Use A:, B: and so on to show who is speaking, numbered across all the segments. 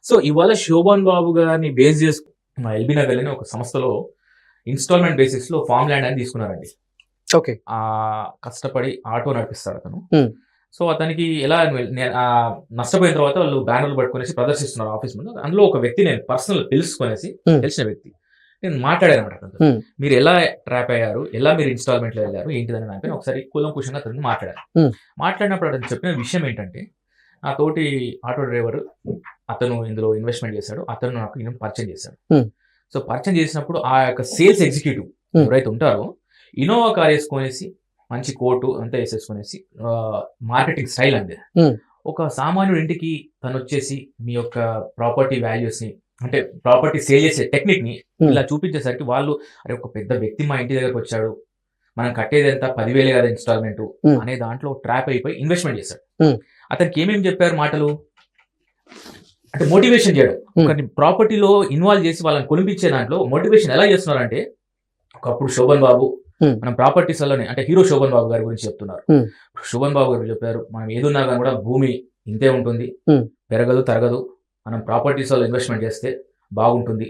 A: So ఇవాళ శోభన్ బాబు గారిని base చేసుకు మా ఎల్బీ నగర్ అనే ఒక సంస్థలో ఇన్స్టాల్మెంట్ బేసిస్ లో ఫామ్ ల్యాండ్ అని తీసుకున్నారండి.
B: ఓకే.
A: కష్టపడి ఆటో నడిపిస్తాడు అతను. సో అతనికి ఎలా నష్టపోయిన తర్వాత వాళ్ళు బ్యానర్లు పట్టుకునేసి ప్రదర్శిస్తున్నారు ఆఫీస్ ముందు. అందులో ఒక వ్యక్తి నేను పర్సనల్ తెలిసిన వ్యక్తి నేను మాట్లాడాను అనమాట అతను. మీరు ఎలా ట్రాప్ అయ్యారు, ఎలా మీరు ఇన్స్టాల్మెంట్ లో వెళ్ళారు, ఏంటిదని దానిపైన ఒకసారి కూలంకుషంగా అతను మాట్లాడారు. మాట్లాడినప్పుడు అతను చెప్పిన విషయం ఏంటంటే, నా తోటి ఆటో డ్రైవర్ అతను ఇందులో ఇన్వెస్ట్మెంట్ చేశాడు, అతను నాకు పరిచయం చేశాడు. సో పరిచయం చేసినప్పుడు ఆ యొక్క సేల్స్ ఎగ్జిక్యూటివ్ ఎవరైతే ఉంటారో ఇన్నోవా కార్ వేసుకునేసి మంచి కోటు అంతా వేసేసుకునేసి మార్కెటింగ్ స్టైల్ అండి. ఒక సామాన్యుడి ఇంటికి తను వచ్చేసి మీ యొక్క ప్రాపర్టీ వాల్యూస్ ని, అంటే ప్రాపర్టీ సేల్ చేసే టెక్నిక్ ని ఇలా చూపించేసరికి వాళ్ళు అరే ఒక పెద్ద వ్యక్తి మా ఇంటి దగ్గరకు వచ్చాడు, మనం కట్టేది ఎంత 10,000 కదా ఇన్స్టాల్మెంట్ అనే దాంట్లో ట్రాప్ అయిపోయి ఇన్వెస్ట్మెంట్ చేశాడు. అతనికి ఏమేమి చెప్పారు మాటలు అంటే మోటివేషన్ చేయడం, ఒకరిని ప్రాపర్టీలో ఇన్వాల్వ్ చేసి వాళ్ళని కొనిపించే దాంట్లో మోటివేషన్ ఎలా చేస్తున్నారంటే, ఒకప్పుడు శోభన్ బాబు మనం ప్రాపర్టీస్ లోనే అంటే హీరో శోభన్ బాబు గారి గురించి చెప్తున్నారు. శోభన్ బాబు గారు చెప్పారు, మనం ఏదున్నా కానీ కూడా భూమి ఇంతే ఉంటుంది, పెరగదు తరగదు, మనం ప్రాపర్టీస్ లో ఇన్వెస్ట్మెంట్ చేస్తే బాగుంటుంది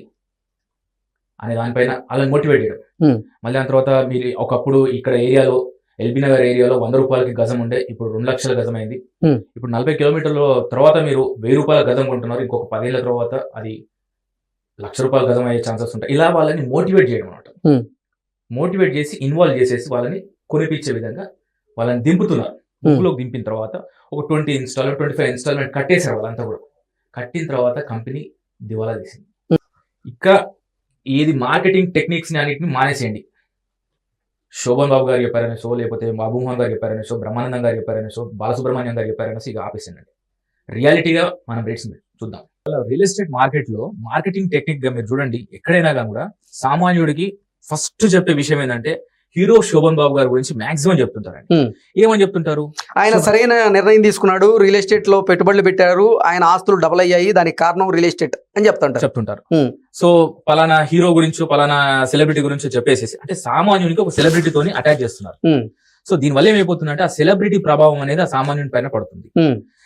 A: అనే దానిపైన వాళ్ళని మోటివేట్ చేయడం. మళ్ళీ దాని తర్వాత మీరు ఒకప్పుడు ఇక్కడ ఏరియాలో ఎల్బీ నగర్ ఏరియాలో 100 రూపాయలకి గజం ఉండే, ఇప్పుడు 2 లక్షల గజం అయింది. ఇప్పుడు 40 కిలోమీటర్ల తర్వాత మీరు 1000 రూపాయల గజం కొంటున్నారు, ఇంకొక 10 ఏళ్ల తర్వాత అది 1,00,000 రూపాయల గజం అయ్యే ఛాన్సెస్ ఉంటాయి. ఇలా వాళ్ళని మోటివేట్ చేయడం అనమాట. మోటివేట్ చేసి ఇన్వాల్వ్ చేసేసి వాళ్ళని కొనిపించే విధంగా వాళ్ళని దింపుతున్నారు. బుక్లోకి దింపిన తర్వాత ఒక 20 ఇన్స్టాల్మెంట్ 25 ఇన్స్టాల్మెంట్ కట్టేశారు. వాళ్ళంతా కూడా కట్టిన తర్వాత కంపెనీ దివాలా తీసింది. ఇక ఏది మార్కెటింగ్ టెక్నిక్స్ ని అన్నిటిని మానేసేయండి. శోభన్ బాబు గారు చెప్పారనే షో, లేకపోతే బాబుమోహన్ గారు చెప్పారనే షో, బ్రహ్మానందం గారు చెప్పారనే షో, బాలసుబ్రహ్మణ్యం గారు చెప్పారనే ఇక ఆపేసిందండి. రియాలిటీగా మనం రేట్స్ చూద్దాం. రియల్ ఎస్టేట్ మార్కెట్ లో మార్కెటింగ్ టెక్నిక్ గా మీరు చూడండి, ఎక్కడైనా కానీ కూడా సామాన్యుడికి ఫస్ట్ చెప్పే విషయం ఏంటంటే హీరో శోభన్ బాబు గారి గురించి మాక్సిమం చెప్తుంటారండి. ఏమని చెప్తుంటారు?
B: ఆయన సరైన నిర్ణయం తీసుకున్నాడు, రియల్ ఎస్టేట్ లో పెట్టుబడులు పెట్టారు, ఆయన ఆస్తులు డబుల్ అయ్యాయి, దానికి కారణం రియల్ ఎస్టేట్ అని చెప్తుంటారు.
A: సో పలానా హీరో గురించో పలానా సెలబ్రిటీ గురించో చెప్పేసి అంటే సామాన్యునికి ఒక సెలబ్రిటీతోని అటాచ్ చేస్తున్నారు. సో దీనివల్ల ఏమైపోతుందంటే ఆ సెలబ్రిటీ ప్రభావం అనేది ఆ సామాన్యుని పైన పడుతుంది.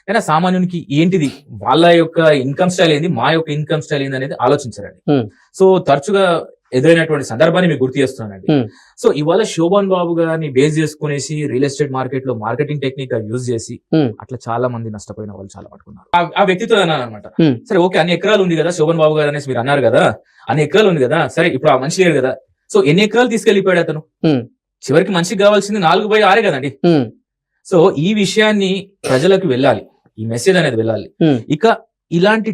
A: కానీ ఆ సామాన్యునికి ఏంటిది, వాళ్ళ యొక్క ఇన్కమ్ స్టైల్ ఏంది, మా యొక్క ఇన్కమ్ స్టైల్ ఏంది అనేది ఆలోచించారండి. సో తరచుగా ఎదురైనటువంటి సందర్భాన్ని మీకు గుర్తు చేస్తున్నానండి. సో ఇవాళ శోభన్ బాబు గారిని బేస్ చేసుకునేసి రియల్ ఎస్టేట్ మార్కెట్ లో మార్కెటింగ్ టెక్నిక్ యూజ్ చేసి అట్లా చాలా మంది నష్టపోయిన వాళ్ళు చాలా పట్టుకున్నారు. ఆ వ్యక్తితో అన్నాను అనమాట, సరే ఓకే అన్ని ఎకరాలు ఉంది కదా శోభన్ బాబు గారు అనేసి మీరు అన్నారు కదా, అన్ని ఎకరాలు ఉంది కదా, సరే ఇప్పుడు ఆ మనిషి లేరు కదా, సో ఎన్ని ఎకరాలు తీసుకెళ్లిపోయాడు అతను? చివరికి మనిషికి కావాల్సింది 4/6 కదండి. సో ఈ విషయాన్ని ప్రజలకు వెళ్ళాలి, ఈ మెసేజ్ అనేది వెళ్ళాలి. ఇక ఇలాంటి